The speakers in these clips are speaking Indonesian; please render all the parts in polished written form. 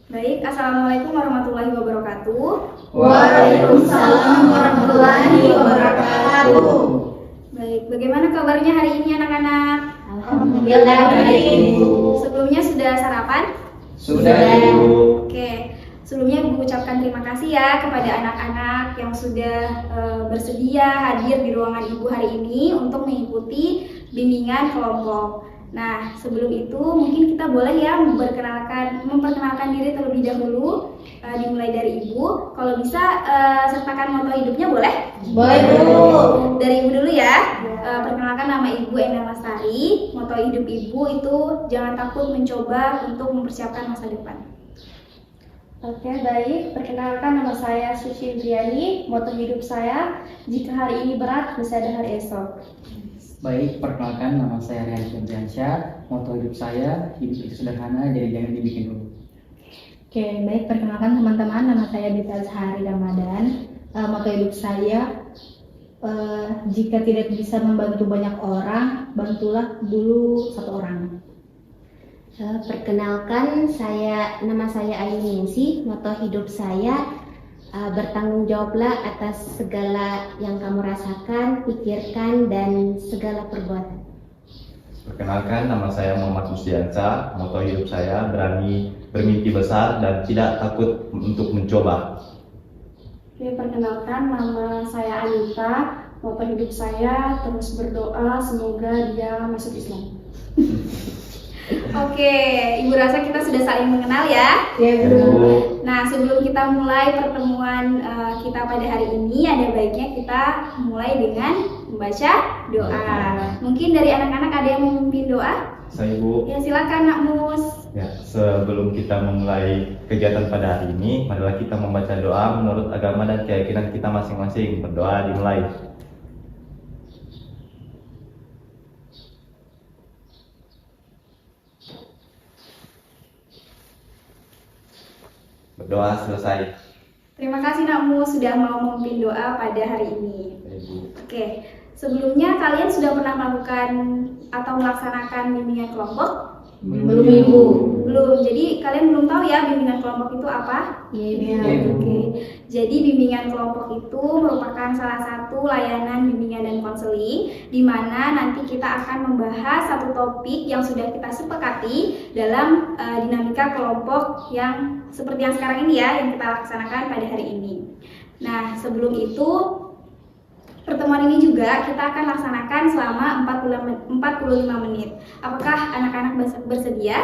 Baik, Assalamualaikum warahmatullahi wabarakatuh. Waalaikumsalam warahmatullahi wabarakatuh. Baik, bagaimana kabarnya hari ini anak-anak? Alhamdulillah baik, Ibu. Sebelumnya sudah sarapan? Sudah, Ibu. Oke, sebelumnya Ibu ucapkan terima kasih ya kepada anak-anak yang sudah bersedia hadir di ruangan Ibu hari ini untuk mengikuti bimbingan kelompok. Nah, sebelum itu mungkin kita boleh ya memperkenalkan diri terlebih dahulu, dimulai dari Ibu. Kalau bisa sertakan moto hidupnya boleh? Boleh, Bu. Dari Ibu dulu ya. Perkenalkan, nama Ibu Endang Lestari. Moto hidup Ibu itu jangan takut mencoba untuk mempersiapkan masa depan. Oke, baik. Perkenalkan, nama saya Suci Indriani. Moto hidup saya, jika hari ini berat, bisa ada hari esok. Baik, perkenalkan nama saya Rian Febriansyah. Moto hidup saya, hidup itu sederhana, jadi jangan dibikin dulu. Oke, baik. Perkenalkan teman-teman, nama saya Dita Zahari Ramadan. Moto hidup saya, jika tidak bisa membantu banyak orang, bantulah dulu satu orang. Perkenalkan, nama saya Ayu Ningsih. Moto hidup saya, bertanggung jawablah atas segala yang kamu rasakan, pikirkan, dan segala perbuatan. Perkenalkan, nama saya Muhammad Musdiansa. Moto hidup saya, berani bermimpi besar dan tidak takut untuk mencoba. Oke, perkenalkan, nama saya Anita. Moto hidup saya, terus berdoa, semoga dia masuk Islam. Oke, Ibu rasa kita sudah saling mengenal ya. Ya, Bu. Nah, sebelum kita mulai pertemuan kita pada hari ini, ada baiknya kita mulai dengan membaca doa. Mungkin dari anak-anak ada yang memimpin doa? Saya, Bu. Ya, silakan Nak Mus. Ya, sebelum kita memulai kegiatan pada hari ini, marilah kita membaca doa menurut agama dan keyakinan kita masing-masing. Berdoa dimulai. Berdoa selesai. Terima kasih Nak Mus sudah mau memimpin doa pada hari ini. Baik, Bu. Oke, sebelumnya kalian sudah pernah melakukan atau melaksanakan bimbingan kelompok? belum Ibu. Belum. Jadi kalian belum tahu ya bimbingan kelompok itu apa? Iya, Oke. Jadi bimbingan kelompok itu merupakan salah satu layanan bimbingan dan konseling di mana nanti kita akan membahas satu topik yang sudah kita sepakati dalam dinamika kelompok yang seperti yang sekarang ini ya, yang kita laksanakan pada hari ini. Nah, sebelum itu pertemuan ini juga kita akan laksanakan selama 45 menit. Apakah anak-anak bersedia?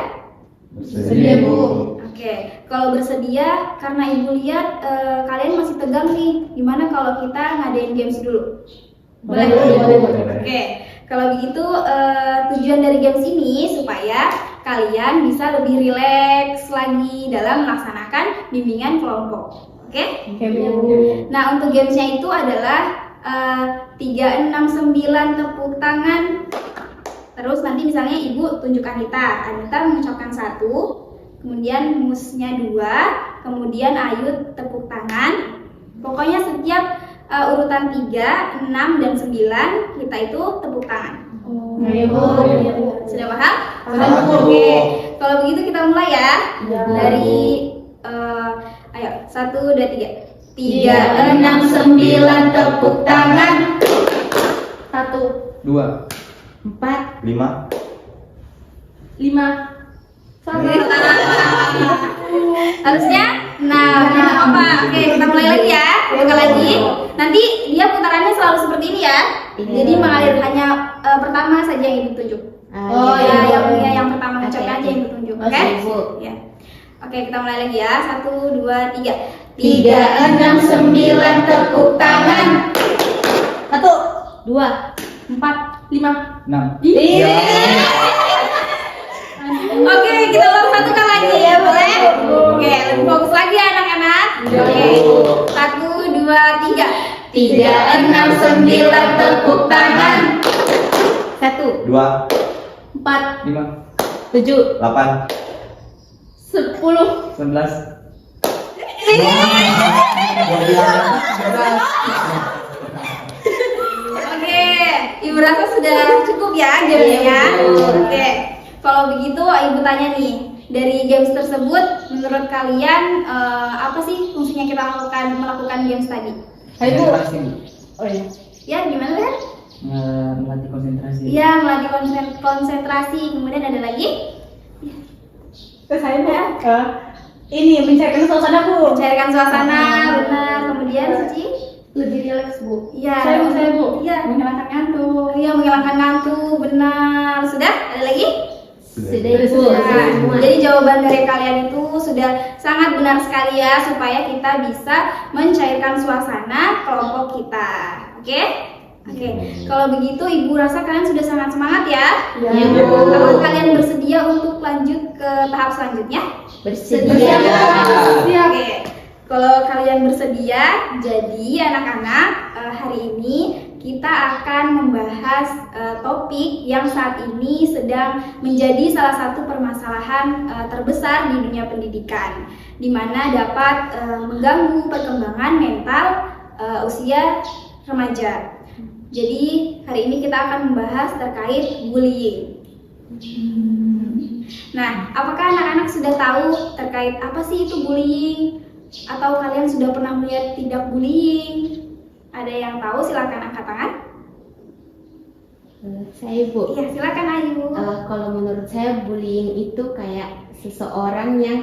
Bersedia, Bu. Oke, kalau bersedia, karena Ibu lihat kalian masih tegang nih. Gimana kalau kita ngadain games dulu? Boleh. Oke, kalau begitu tujuan dari games ini supaya kalian bisa lebih rileks lagi dalam melaksanakan bimbingan kelompok. Oke? Oke, Bu. Nah, untuk gamesnya itu adalah 3, 6, 9 tepuk tangan. Terus nanti misalnya Ibu tunjuk Anita mengucapkan 1, kemudian Musnya 2, kemudian Ayu tepuk tangan. Pokoknya setiap urutan 3, 6, dan 9 kita itu tepuk tangan. Iya, Bu. Sudah paham? Paham, Bu. Oke, kalau begitu kita mulai ya. Ya. Dari ayo 1, 2, 3. 3, 6, 9 tepuk tangan. 1, 2, 4, 5. 5, Harusnya, nah apa? Oke, kita mulai lagi ya. Buka lagi. Nanti dia putarannya selalu seperti ini ya. Jadi mengalir hanya pertama saja yang ditunjuk. Oh, yang pertama mengucapkan aja yang ditunjuk. Oke? Oke, Bu. Ya. Oke, kita mulai lagi ya. 1, 2, 3. 3, 6, 9 tepuk tangan. 1, 2, 4, 5. 6. Oke, kita ulang satu kali lagi ya, boleh? Oke, lebih fokus lagi ya anak-anak. Oke, 1, 2, 3. 3, 6, 9 tepuk tangan. 1, 2, 4, 5, 7, 8. 10. 11. Oke, Ibu rasa sudah cukup ya gamenya. Oke, kalau begitu Ibu tanya nih, dari games tersebut menurut kalian apa sih fungsinya kita melakukan games tadi? Ayo. Konsentrasi, Bu. Oh iya. Ya, gimana kan? Melatih konsentrasi. Iya, melatih konsentrasi. Kemudian ada lagi? Terus saya Bu, ini mencairkan suasana Bu. Mencairkan suasana, benar. Kemudian Suci? Lebih rileks, Bu. Iya. Saya Bu. Iya. Menghilangkan ngantuk. Iya, menghilangkan ngantuk, benar. Sudah? Ada lagi? Sudah Ibu, Sudah. sudah semua. Jadi jawaban dari kalian itu sudah sangat benar sekali ya, supaya kita bisa mencairkan suasana kelompok kita. Oke? Oke. Kalau begitu Ibu rasa kalian sudah sangat semangat ya? Iya, Bu. Apakah kalian bersedia untuk lanjut ke tahap selanjutnya? Bersedia. Oke. Kalau kalian bersedia, jadi anak-anak hari ini kita akan membahas topik yang saat ini sedang menjadi salah satu permasalahan terbesar di dunia pendidikan, di mana dapat mengganggu perkembangan mental usia remaja. Jadi hari ini kita akan membahas terkait bullying. Nah, apakah anak-anak sudah tahu terkait apa sih itu bullying? Atau kalian sudah pernah melihat tindak bullying? Ada yang tahu? Silakan angkat tangan. Saya Bu. Iya, silakan Ayu. Kalau menurut saya bullying itu kayak seseorang yang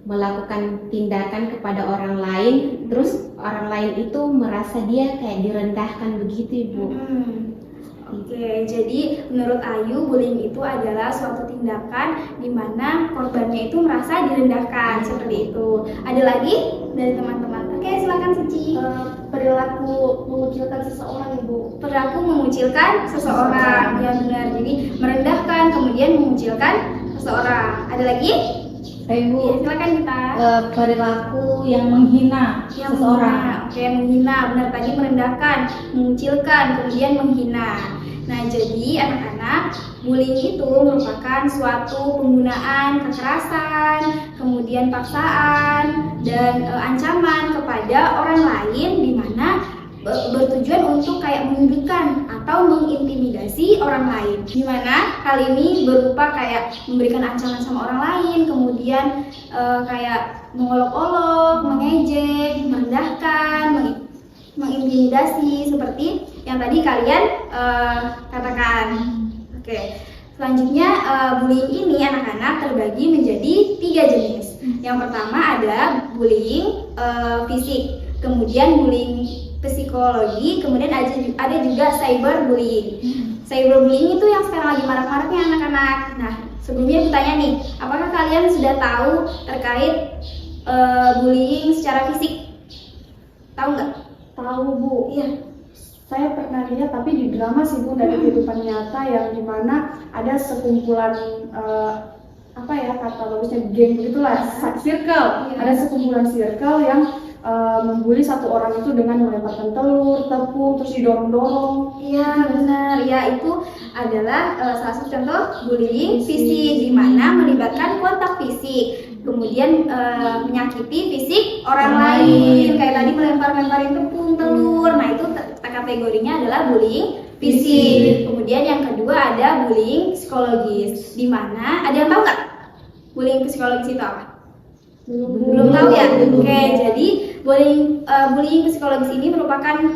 melakukan tindakan kepada orang lain, terus orang lain itu merasa dia kayak direndahkan begitu Ibu. Oke, jadi menurut Ayu bullying itu adalah suatu tindakan di mana korbannya itu merasa direndahkan seperti itu. Ada lagi dari teman-teman? Oke, silakan Suci. Perilaku mengucilkan seseorang, Ibu. Perilaku mengucilkan seseorang, ya benar. Jadi merendahkan kemudian mengucilkan seseorang. Ada lagi? Ibu. Iya, silakan kita. Perilaku yang menghina seseorang. Oke, menghina. Benar tadi merendahkan, mengucilkan, kemudian menghina. Nah, jadi anak-anak, bullying itu merupakan suatu penggunaan kekerasan, kemudian paksaan dan ancaman kepada orang lain di mana bertujuan untuk kayak menundukkan atau mengintimidasi orang lain. Di mana hal ini berupa kayak memberikan ancaman sama orang lain, kemudian kayak mengolok-olok, mengejek, merendahkan, mengintimidasi seperti yang tadi kalian katakan. Oke. Selanjutnya bullying ini anak-anak terbagi menjadi 3 jenis. Yang pertama ada bullying fisik, kemudian bullying psikologi, kemudian ada juga cyberbullying. Cyberbullying itu yang sekarang lagi marak-maraknya anak-anak. Nah, sebelumnya aku tanya nih, apakah kalian sudah tahu terkait bullying secara fisik? Tahu nggak? Tahu, Bu. Iya. Saya pernah lihat tapi di drama sih, Bu, dari kehidupan nyata yang dimana ada sekumpulan apa ya kata bagusnya geng gitulah, circle. Iya. Ada sekumpulan circle yang membuli satu orang itu dengan melemparkan telur, tepung, terus didorong-dorong. Iya, benar. Ya, itu adalah salah satu contoh bullying fisik di mana melibatkan kontak fisik. Kemudian menyakiti fisik orang lain. Kayak tadi melempar-lemparin tepung, telur. Nah, itu kategorinya adalah bullying fisik. Kemudian yang kedua ada bullying psikologis. Di mana ada yang tahu nggak? Bullying psikologis itu apa? Belum tahu ya? Oke, jadi bullying psikologis ini merupakan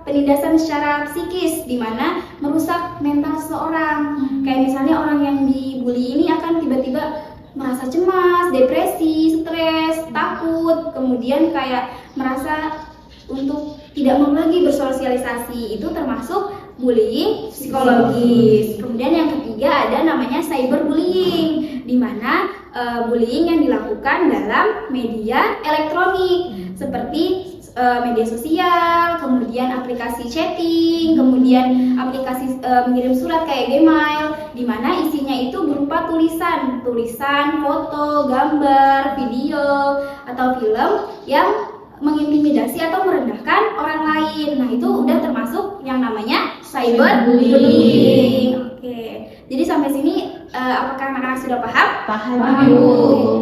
penindasan secara psikis di mana merusak mental seseorang. Kayak misalnya orang yang dibully ini akan tiba-tiba merasa cemas, depresi, stres, takut, kemudian kayak merasa untuk tidak mau lagi bersosialisasi. Itu termasuk bullying psikologis. Kemudian yang ketiga ada namanya cyberbullying, di mana bullying yang dilakukan dalam media elektronik seperti media sosial, kemudian aplikasi chatting, kemudian aplikasi mengirim surat kayak Gmail, di mana isinya itu berupa tulisan, foto, gambar, video, atau film yang mengintimidasi atau merendahkan orang lain. Nah, itu udah termasuk yang namanya cyberbullying. Oke. Jadi sampai sini apakah anak-anak sudah paham? Paham.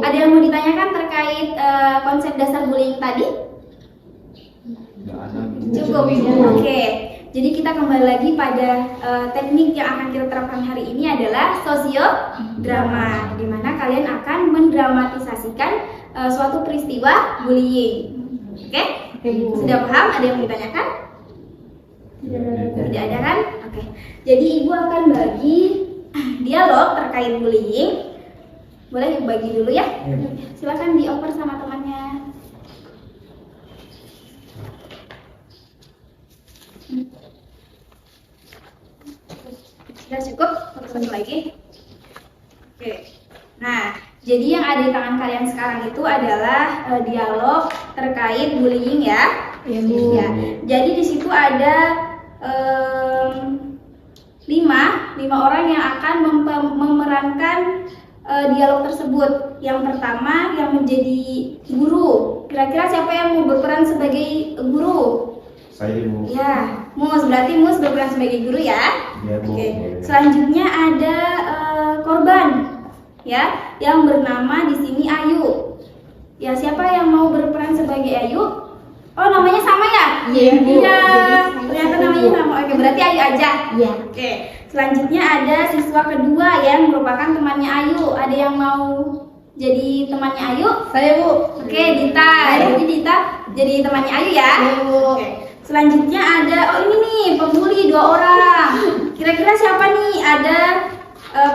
Ada yang mau ditanyakan terkait konsep dasar bullying tadi? Nggak ada. Cukup. Oke. Jadi kita kembali lagi pada teknik yang akan kita terapkan hari ini adalah sosiodrama, di mana mana kalian akan mendramatisasikan suatu peristiwa bullying. Oke? Sudah paham? Ada yang mau ditanyakan? Tidak ada kan? Oke. Jadi ibu akan bagi dialog terkait bullying. Boleh ibu bagi dulu ya? Silakan dioper sama temannya. Sudah cukup? Satu lagi. Oke. Nah, jadi yang ada di tangan kalian sekarang itu adalah dialog terkait bullying ya. Iya, Bu. Ya. Jadi di situ ada lima orang yang akan memerankan dialog tersebut. Yang pertama yang menjadi guru. Kira-kira siapa yang mau berperan sebagai guru? Saya Bu. Ya, berarti Mus berperan sebagai guru ya. Iya Bu. Oke. Selanjutnya ada korban, ya, yang bernama di sini Ayu. Ya, siapa yang mau berperan sebagai Ayu? Oh, namanya sama ya? Iya, Bu. Iya. Jadi Ternyata saya namanya Bu. sama. Oke, berarti Ayu aja. Iya. Oke. Selanjutnya ada siswa kedua yang merupakan temannya Ayu. Ada yang mau jadi temannya Ayu? Saya, Bu. Oke, Dita. Jadi Dita jadi temannya Ayu ya. Iya, Bu. Oke. Selanjutnya ada, oh ini nih, pembuli 2 orang. Kira-kira siapa nih? Ada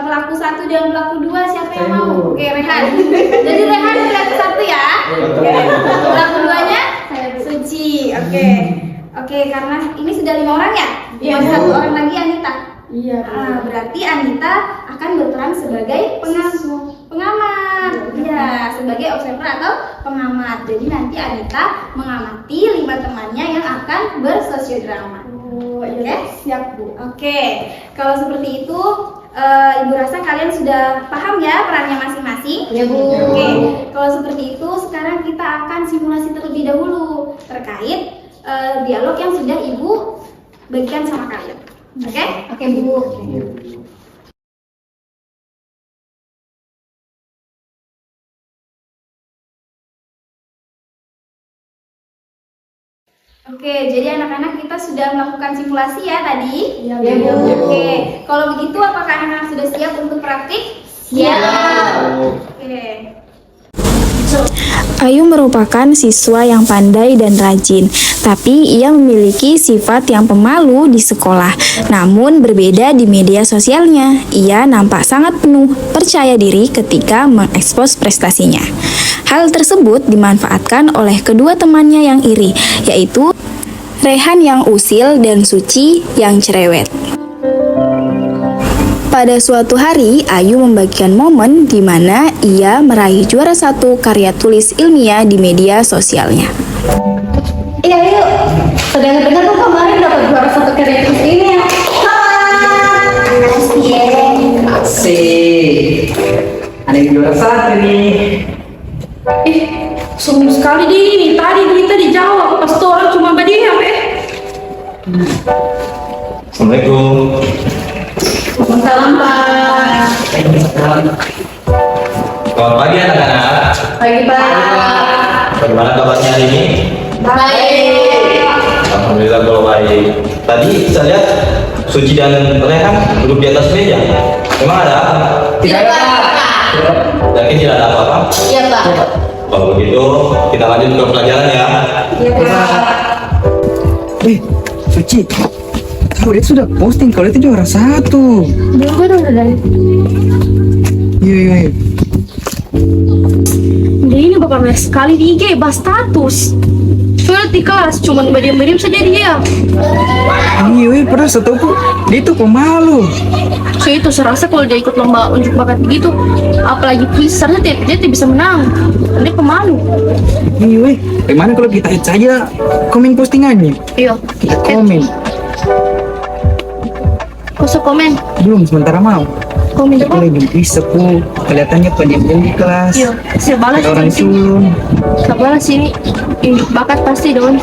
pelaku 1 dan pelaku 2, siapa yang mau? Oke, Rehan. Jadi Rehan pelaku 1 ya. Oke. Pelaku 2-nya Suci. Oke. Oke, karena ini sudah 5 orang ya? Iya, Mau Bu. 1 orang lagi Anita. Iya. Berarti Anita akan berperan sebagai pengamat. Ya, sebagai observer atau pengamat. Jadi nanti Anita mengamati 5 temannya yang akan bersosiodrama. Oh, Oke? iya, siap Bu. Oke, kalau seperti itu Ibu rasa kalian sudah paham ya perannya masing-masing? Ya, Bu. Oke, kalau seperti itu sekarang kita akan simulasi terlebih dahulu terkait dialog yang sudah Ibu bagikan sama kalian. Oke? Oke, Bu. Oke, jadi anak-anak kita sudah melakukan simulasi ya tadi? Iya, Ya, Bu. Oke, kalau begitu apakah anak-anak sudah siap untuk praktik? Siap. Oke. Ayu merupakan siswa yang pandai dan rajin, tapi ia memiliki sifat yang pemalu di sekolah. Namun berbeda di media sosialnya, ia nampak sangat penuh percaya diri ketika mengekspos prestasinya. Hal tersebut dimanfaatkan oleh kedua temannya yang iri, yaitu Rehan yang usil dan Suci yang cerewet. Pada suatu hari, Ayu membagikan momen di mana ia meraih juara 1 karya tulis ilmiah di media sosialnya. Iya, yuk. Sedang-sedang tuh kemarin dapat juara 1 karya tulis ilmiah. Asik. Ada yang juara 1 nih. Sungguh sekali di tadi Dita dijawab pas tuh orang cuma berdiam Assalamualaikum. Salam, Pak. Selamat pagi anak-anak. Pagi, Pak. Bagaimana kabarnya hari ini? Baik. Alhamdulillah kalau baik. Tadi saya lihat Suci dan Rehan duduk di atas meja. Memang ada apa? Tidak, Pak. Yakin tidak ada apa-apa? Iya, Pak. Kalau begitu kita lanjut ke pelajaran ya. Iya, Pak. Suci, tahu dia sudah posting kalau itu juara 1. Belum, gue udah dari. Iya. Dia ini bapak banyak sekali di IG bahas status. Soalnya di kelas cuman berdiam-diam saja dia. Iya, padahal setahu dia itu pemalu. So itu serasa kalau dia ikut lomba unjuk bakat begitu, apalagi kuisarnya dia bisa menang. Dia pemalu. Iya, bagaimana kalau kita add saja komen postingannya? Iya. Kita komen. Kau usah komen. Belum, sementara mau. Komen Kita apa? lagi bisa kelihatannya pendiam-diam di kelas. Iya. Saya balas Kayak orang sini. sulung. Saya balas ini. Unjuk bakat pasti dong.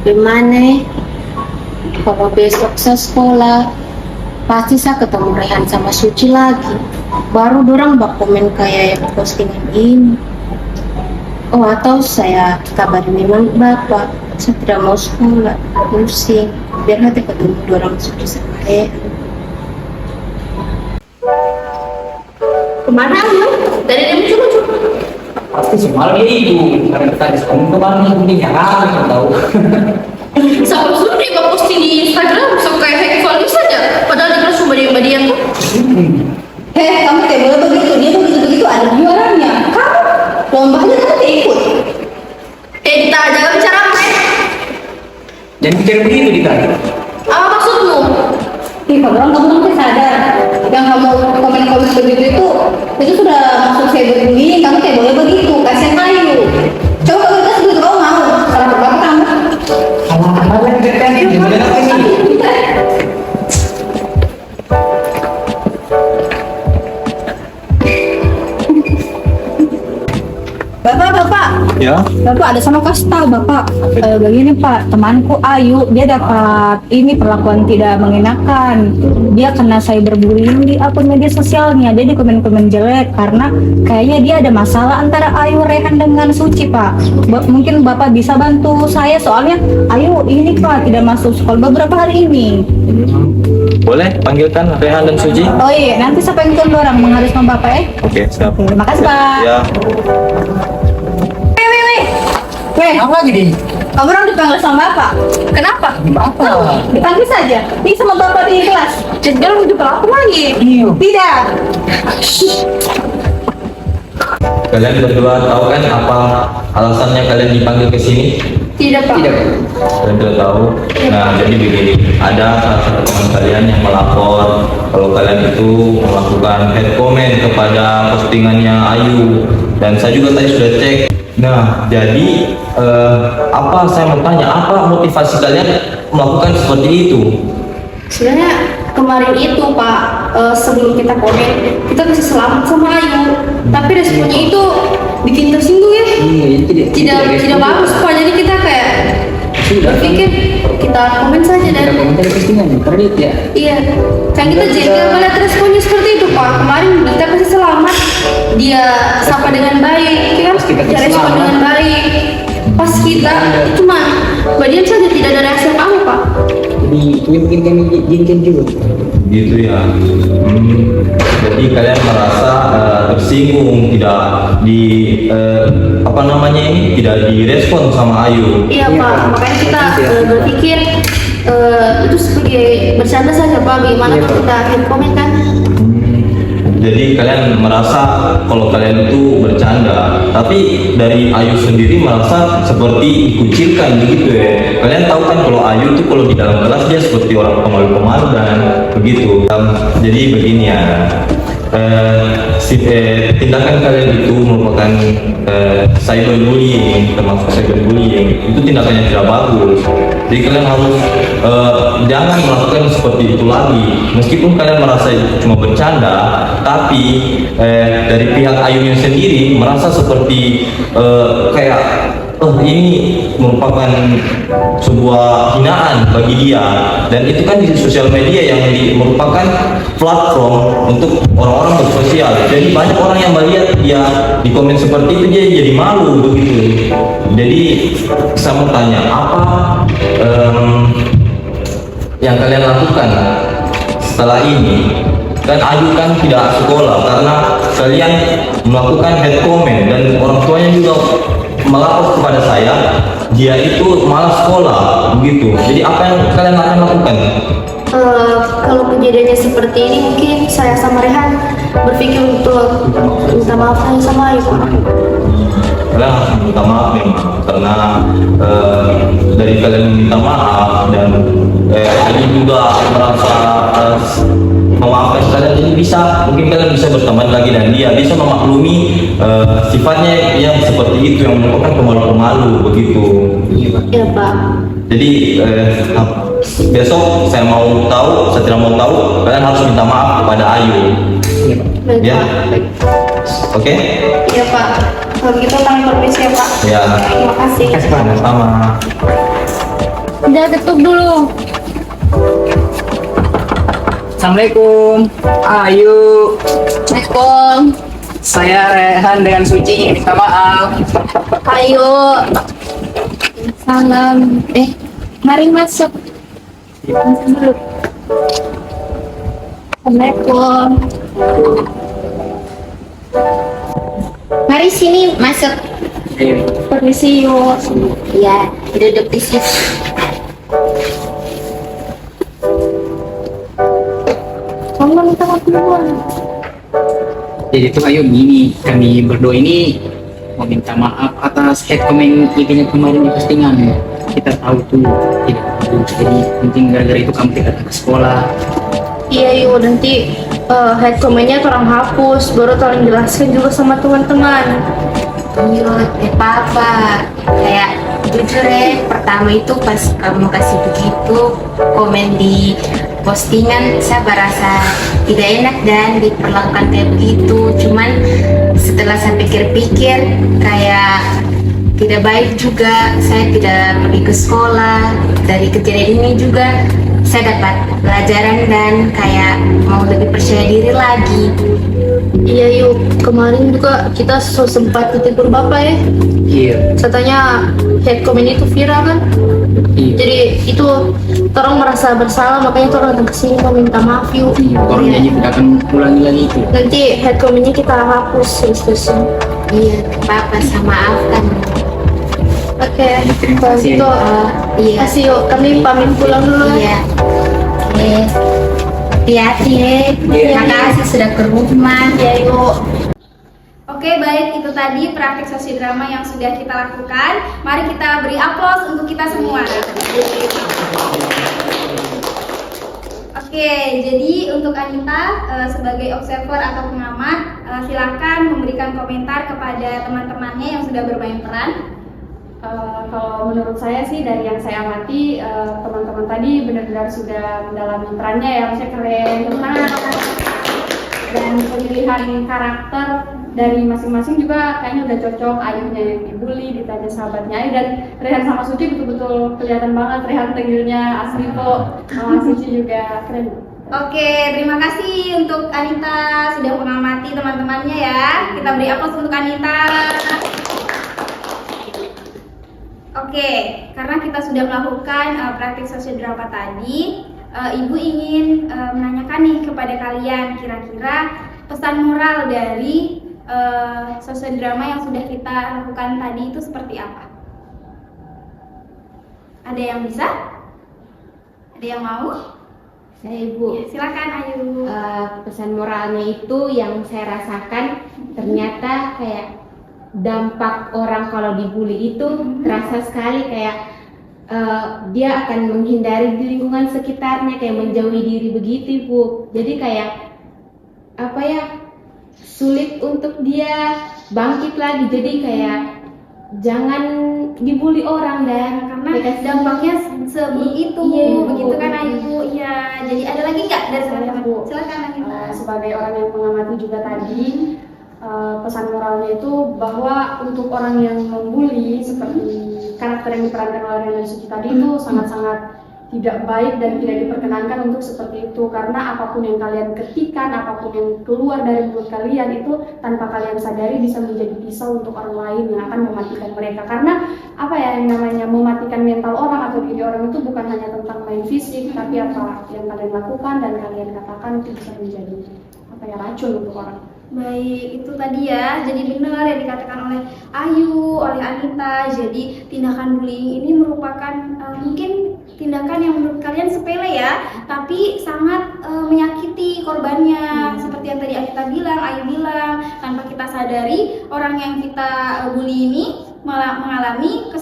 Gimana? Kalau besok saya sekolah, pasti saya ketemu Rehan sama Suci lagi. Baru dorang bak komen kayak yang postingan ini. Oh, atau saya kabarin memang Bapak. Saya tidak mau sekolah, pusing. Biar nanti ketemu 2 orang suci sama Kemana lu? Dari dia muncul-muncul. Pasti semalam dia ibu. Karena tadi kamu kemarin yang penting rame tahu. Siapa suruh dia nggak posting di Instagram? So kayak hack value saja. Padahal di kelas cuma dia tuh. Heh, kamu kayak boleh begitu, dia begitu-begitu ada 2 orangnya. Kamu lombanya kamu tidak ikut. Dita, jangan bicara apa ya? Jangan bicara begitu Dita. Apa maksudmu? Ih, padahal kamu nanti sadar yang kamu komen-komen begitu itu sudah masuk cyberbullying. Kamu kayak boleh begitu, kasihan kayu. Coba kalau kita sebelum kamu mau, salah berapa kamu? Malah dekat ini. Bapak, Ya. Bapak ada sama kasih tahu Bapak. Begini Pak, temanku Ayu dia dapat ini perlakuan tidak mengenakan. Dia kena cyberbullying di akun media sosialnya. Dia di komen-komen jelek karena kayaknya dia ada masalah antara Ayu, Rehan dengan Suci Pak. Mungkin Bapak bisa bantu saya soalnya Ayu ini Pak tidak masuk sekolah beberapa hari ini. Boleh panggilkan Rehan dan Suci? Oh iya, nanti saya panggilkan 2 orang mengharuskan Bapak ya. Oke, siap. Terima kasih Pak. Ya. Weh, Apa lagi di? kamu orang dipanggil sama Bapak. Kenapa? Apa? Dipanggil saja. Ini sama Bapak di kelas. Jadi dia udah pelaku lagi. Iya. Tidak. Kalian berdua tahu kan apa alasannya kalian dipanggil ke sini? Tidak, Pak. Tidak. Kalian tidak tahu. Nah, jadi begini, ada salah satu teman kalian yang melapor kalau kalian itu melakukan head comment kepada postingannya Ayu, dan saya juga tadi sudah cek. Nah, jadi apa saya mau tanya, apa motivasi kalian melakukan seperti itu? Sebenarnya kemarin itu Pak, sebelum kita komen, kita kasih selamat sama Ayu. Tapi responnya itu bikin tersinggung ya. Iya, Tidak bagus Pak. Jadi kita kayak berpikir kita komen saja Kita dan komentar postingannya, kredit ya. iya, kan kita jadi melihat responnya seperti itu Pak. Kemarin kita kasih selamat, dia sapa dengan baik, kita Pas kita dia kasih respon selamat. dengan baik. Pas kita cuma bagian saja tidak ada reaksi apa-apa Pak. Jadi ini mungkin kami izinkan juga. Gitu ya. Jadi kalian merasa tersinggung, tidak di apa namanya ini, tidak direspon sama Ayu. Iya Pak, makanya kita berpikir itu sebagai bercanda saja Pak. Bagaimana kalau kita hate comment kan? Jadi kalian merasa kalau kalian itu bercanda, tapi dari Ayu sendiri merasa seperti dikucilkan begitu ya. Kalian tahu kan kalau Ayu itu kalau di dalam kelas dia seperti orang pemalu-pemalu dan begitu. Jadi begini ya, tindakan kalian itu merupakan cyberbullying, termasuk cyberbullying. Itu tindakannya tidak bagus. Jadi kalian harus jangan melakukan seperti itu lagi. Meskipun kalian merasa itu cuma bercanda, tapi dari pihak Ayunya sendiri merasa seperti kayak ini merupakan sebuah hinaan bagi dia, dan itu kan di sosial media yang merupakan platform untuk orang-orang bersosial. Jadi banyak orang yang melihat dia di komen seperti itu, dia jadi malu begitu. Jadi saya mau tanya, apa yang kalian lakukan setelah ini? Kan Ayu kan tidak sekolah karena kalian melakukan head comment, dan orang tuanya juga melapor kepada saya, dia itu malas sekolah begitu. Jadi apa yang kalian akan lakukan? Kalau kejadiannya seperti ini, mungkin saya sama Rehan berpikir untuk minta maaf sama Ayu Pak. Kalian harus minta maaf memang, karena dari kalian minta maaf dan Ayu juga merasa memaafkan kalian, jadi mungkin kalian bisa berteman lagi dan dia bisa memaklumi sifatnya yang seperti itu, yang merupakan pemalu-pemalu begitu. Iya Pak. Jadi besok saya tidak mau tahu, kalian harus minta maaf kepada Ayu. Baik Ya. Pak. Oke? Iya Pak. Kalau gitu kami permisi ya Pak. Ya. Terima kasih. Sama-sama. Udah tutup dulu. Assalamualaikum. Ayu, Assalamualaikum. saya Rehan dengan Suci minta maaf. Ayo. Malam, mari masuk. Masuk dulu. Assalamualaikum. Mari sini masuk. Permisi yuk. Ya, duduk di sini. Kamu minta maaf. Jadi tuh ayo gini, kami berdua ini mau minta maaf atas head comment IG-nya kemarin di postingan. Kita tahu tuh tidak bagus, jadi mungkin gara-gara itu kamu tidak datang ke sekolah. Iya yuk, nanti head comment-nya tolong hapus, baru tolong jelaskan juga sama teman-teman. Yuk, apa-apa. Kayak jujur pertama itu pas kamu kasih begitu komen di postingan, saya merasa tidak enak dan diperlakukan kayak begitu. Cuman setelah saya pikir-pikir kayak tidak baik juga, saya tidak pergi ke sekolah. Dari kejadian ini juga saya dapat pelajaran dan kayak mau lebih percaya diri lagi. Iya yuk, kemarin juga kita sempat ditegur bapak ya. Iya. Katanya head comment itu viral kan. Iya. Jadi itu orang merasa bersalah, makanya orang datang ke sini mau minta maaf yuk. Orang janji tidak akan ulangi lagi itu. Nanti head comment-nya kita hapus terus. Iya, apa-apa, sama maafkan. Oke, Terima kalau kasih. gitu Iya. kasih yuk, kami pamit pulang dulu ya. Iya. Oke. Hati-hati Terima kasih sudah ke rumah. Ya yuk. Oke, baik, itu tadi praktik sosiodrama yang sudah kita lakukan. Mari kita beri aplaus untuk kita semua. Oke, jadi untuk Anita sebagai observer atau pengamat, silakan memberikan komentar kepada teman-temannya yang sudah bermain peran. Kalau menurut saya sih dari yang saya amati, teman-teman tadi benar-benar sudah mendalami perannya ya, maksudnya keren, tenang. Dan pemilihan karakter dari masing-masing juga kayaknya udah cocok. Ayunya yang dibully, ditanya sahabatnya Ayu, dan Rehan sama Suci betul-betul kelihatan banget. Rehan tegilnya asli kok, Suci juga keren. Oke, terima kasih untuk Anita sudah mengamati teman-temannya ya. Kita beri aplaus untuk Anita. Oke, karena kita sudah melakukan praktik sosiodrama tadi, Ibu ingin menanyakan nih kepada kalian, kira-kira pesan moral dari sosiodrama yang sudah kita lakukan tadi itu seperti apa? Ada yang bisa? Ada yang mau? Saya Ibu. Ya, silakan Ayu. Pesan moralnya itu yang saya rasakan ternyata kayak dampak orang kalau dibully itu terasa sekali, kayak dia akan menghindari di lingkungan sekitarnya, kayak menjauhi diri begitu Bu. Jadi kayak apa ya, sulit untuk dia bangkit lagi. Jadi kayak jangan dibully orang dan Karena dampaknya seburuk itu, begitu kan Ayu? Iya. Jadi ada lagi nggak dari teman-teman? Bu. Silakan Anita. Sebagai orang yang mengamati juga tadi, pesan moralnya itu bahwa untuk orang yang membuli seperti karakter yang diperankan oleh Rehan dan Suci tadi itu sangat-sangat tidak baik dan tidak diperkenankan untuk seperti itu, karena apapun yang kalian ketikkan, apapun yang keluar dari mulut kalian itu tanpa kalian sadari bisa menjadi pisau untuk orang lain yang akan mematikan mereka. Karena apa ya, yang namanya mematikan mental orang atau diri orang itu bukan hanya tentang main fisik, tapi apa yang kalian lakukan dan kalian katakan itu bisa menjadi apa ya, racun untuk orang. Baik, itu tadi ya. Jadi benar yang dikatakan oleh Ayu, oleh Anita. Jadi tindakan bullying ini merupakan mungkin tindakan yang menurut kalian sepele ya, tapi sangat menyakiti korbannya. Seperti yang tadi Anita bilang, Ayu bilang, tanpa kita sadari orang yang kita bully ini malah mengalami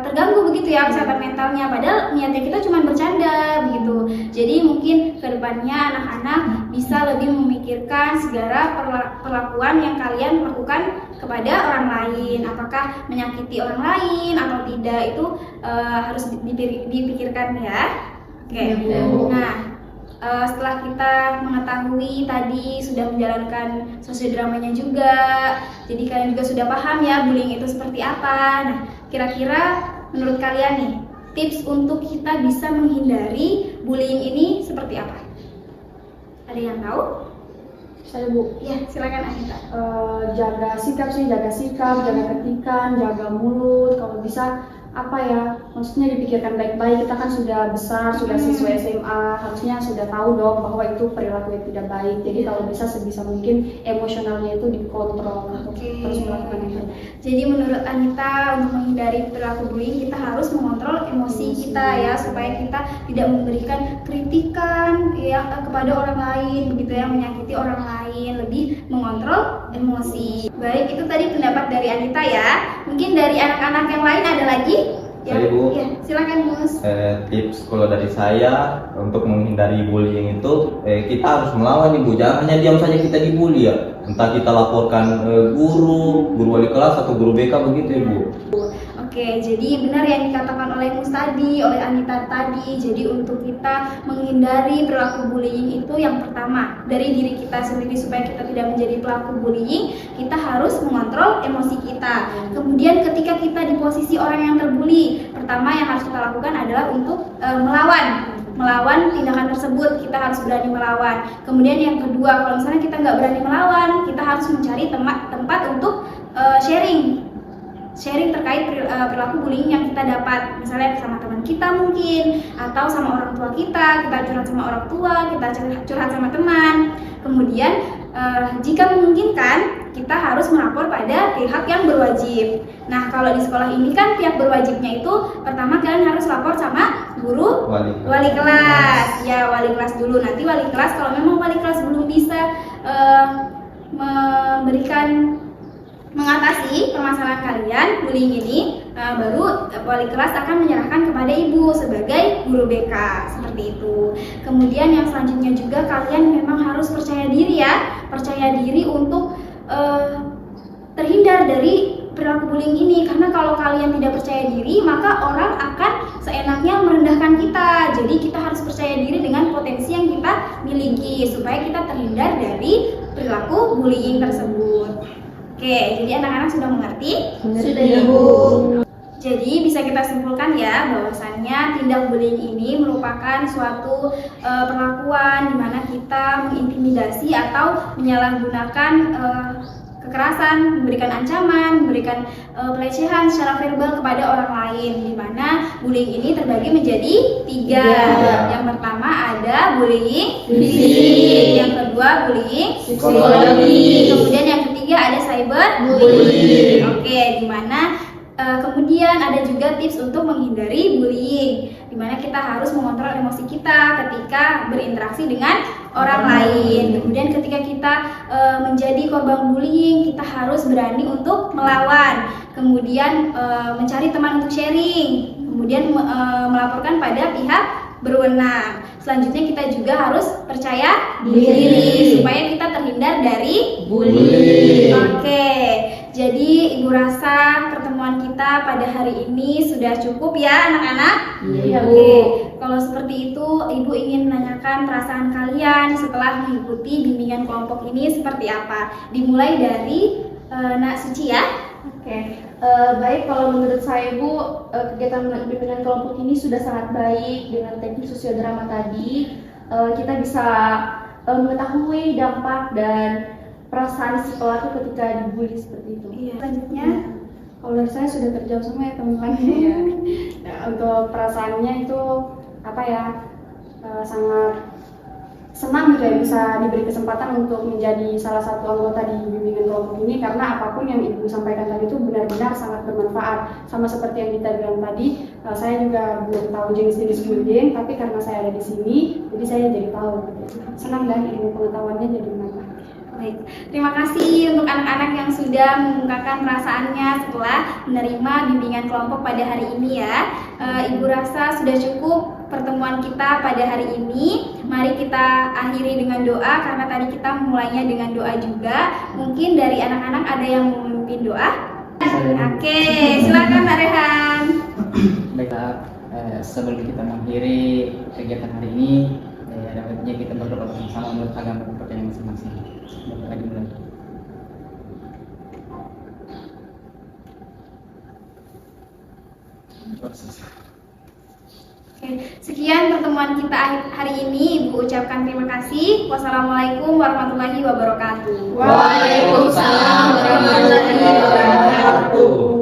terganggu begitu ya kesehatan mentalnya, padahal niatnya kita cuma bercanda begitu. Jadi mungkin kedepannya anak-anak bisa lebih memikirkan segala perlakuan yang kalian lakukan kepada orang lain, apakah menyakiti orang lain atau tidak, itu harus dipikirkan ya. Oke. Nah, setelah kita mengetahui tadi sudah menjalankan sosiodramanya juga, jadi kalian juga sudah paham ya bullying itu seperti apa. Nah, kira-kira menurut kalian nih tips untuk kita bisa menghindari bullying ini seperti apa? Ada yang tahu? Saya Bu. Ya, silakan Anita. Jaga sikap, jaga ketikan, jaga mulut. Kalau bisa maksudnya dipikirkan baik-baik. Kita kan sudah besar, sudah siswa SMA, harusnya sudah tahu dong bahwa itu perilaku yang tidak baik. Jadi kalau bisa sebisa mungkin emosionalnya itu dikontrol untuk terus melakukan itu. Jadi menurut Anita, untuk menghindari perilaku bullying kita harus mengontrol emosi kita ya, supaya kita tidak memberikan kritikan ya kepada orang lain begitu ya, menyakiti orang lain, lebih mengontrol emosi. Baik, itu tadi pendapat dari Anita ya. Mungkin dari anak-anak yang lain ada lagi? Ya, Bu. Ya, silakan Mus. Tips kalau dari saya untuk menghindari bullying itu kita harus melawan Ibu, jangan hanya diam saja kita dibully ya. Entah kita laporkan guru wali kelas atau guru BK begitu Ibu. Oke, jadi benar yang dikatakan oleh Mus tadi, oleh Anita tadi. Jadi untuk kita menghindari perilaku bullying itu yang pertama dari diri kita sendiri, supaya kita tidak menjadi pelaku bullying, kita harus mengontrol emosi kita. Kemudian ketika kita di posisi orang yang terbully, pertama yang harus kita lakukan adalah untuk melawan tindakan tersebut. Kita harus berani melawan. Kemudian yang kedua, kalau misalnya kita nggak berani melawan, kita harus mencari tempat untuk sharing terkait perilaku bullying yang kita dapat, misalnya sama teman kita mungkin, atau sama orang tua kita curhat sama orang tua, kita curhat sama teman. Kemudian jika memungkinkan, kita harus melapor pada pihak yang berwajib. Nah, kalau di sekolah ini kan pihak berwajibnya itu pertama kalian harus lapor sama guru wali kelas. Ya, wali kelas dulu. Nanti wali kelas, kalau memang wali kelas belum bisa mengatasi permasalahan kalian bullying ini, baru wali kelas akan menyerahkan kepada ibu sebagai guru BK, seperti itu. Kemudian yang selanjutnya juga kalian memang harus percaya diri ya, percaya diri untuk terhindar dari perilaku bullying ini, karena kalau kalian tidak percaya diri maka orang akan seenaknya merendahkan kita. Jadi kita harus percaya diri dengan potensi yang kita miliki supaya kita terhindar dari perilaku bullying tersebut. Oke, jadi anak-anak sudah mengerti? Sudah Ibu. Jadi bisa kita simpulkan ya bahwasannya tindak bullying ini merupakan suatu perlakuan di mana kita mengintimidasi atau menyalahgunakan kekerasan, memberikan ancaman, memberikan pelecehan secara verbal kepada orang lain, di mana bullying ini terbagi menjadi 3. Yang pertama ada bullying fisik, yang kedua bullying psikologi, kemudian yang ketiga ada cyberbullying. Oke, di mana kemudian ada juga tips untuk menghindari bullying, di mana kita harus mengontrol emosi kita ketika berinteraksi dengan orang lain. Kemudian ketika kita menjadi korban bullying, kita harus berani untuk melawan. Kemudian mencari teman untuk sharing. Kemudian melaporkan pada pihak berwenang. Selanjutnya kita juga harus percaya diri supaya kita terhindar dari bullying. Oke. Jadi Ibu rasa pertemuan kita pada hari ini sudah cukup ya anak-anak? Iya, Oke, kalau seperti itu Ibu ingin menanyakan perasaan kalian setelah mengikuti bimbingan kelompok ini seperti apa? Dimulai dari Nak Suci ya? Oke, baik, kalau menurut saya Bu, kegiatan bimbingan kelompok ini sudah sangat baik. Dengan teknik sosiodrama tadi, kita bisa mengetahui dampak dan perasaan si pelaku ketika dibully seperti itu. Iya. Selanjutnya, Kalau dari saya sudah terjawab semua ya teman-teman. Ya, untuk perasaannya itu sangat senang gitu ya bisa diberi kesempatan untuk menjadi salah satu anggota di bimbingan kelompok ini, karena apapun yang Ibu sampaikan tadi itu benar-benar sangat bermanfaat. Sama seperti yang Dita bilang tadi, saya juga belum tahu jenis-jenis bullying, tapi karena saya ada di sini, jadi saya jadi tahu. Gitu. Senang dan ilmu pengetahuannya jadi bermanfaat. baik. Terima kasih untuk anak-anak yang sudah mengungkapkan perasaannya setelah menerima bimbingan kelompok pada hari ini ya. Ibu rasa sudah cukup pertemuan kita pada hari ini. Mari kita akhiri dengan doa, karena tadi kita memulainya dengan doa juga. Mungkin dari anak-anak ada yang mau memimpin doa? Oke, silakan Pak Rehan. Baiklah, sebelum kita mengakhiri kegiatan hari ini, ada baiknya kita berdoa bersama menurut agama dan kepercayaan masing-masing. Berdoa dimulai. Oke, sekian pertemuan kita hari ini. Ibu ucapkan terima kasih. Wassalamualaikum warahmatullahi wabarakatuh. Waalaikumsalam warahmatullahi wabarakatuh.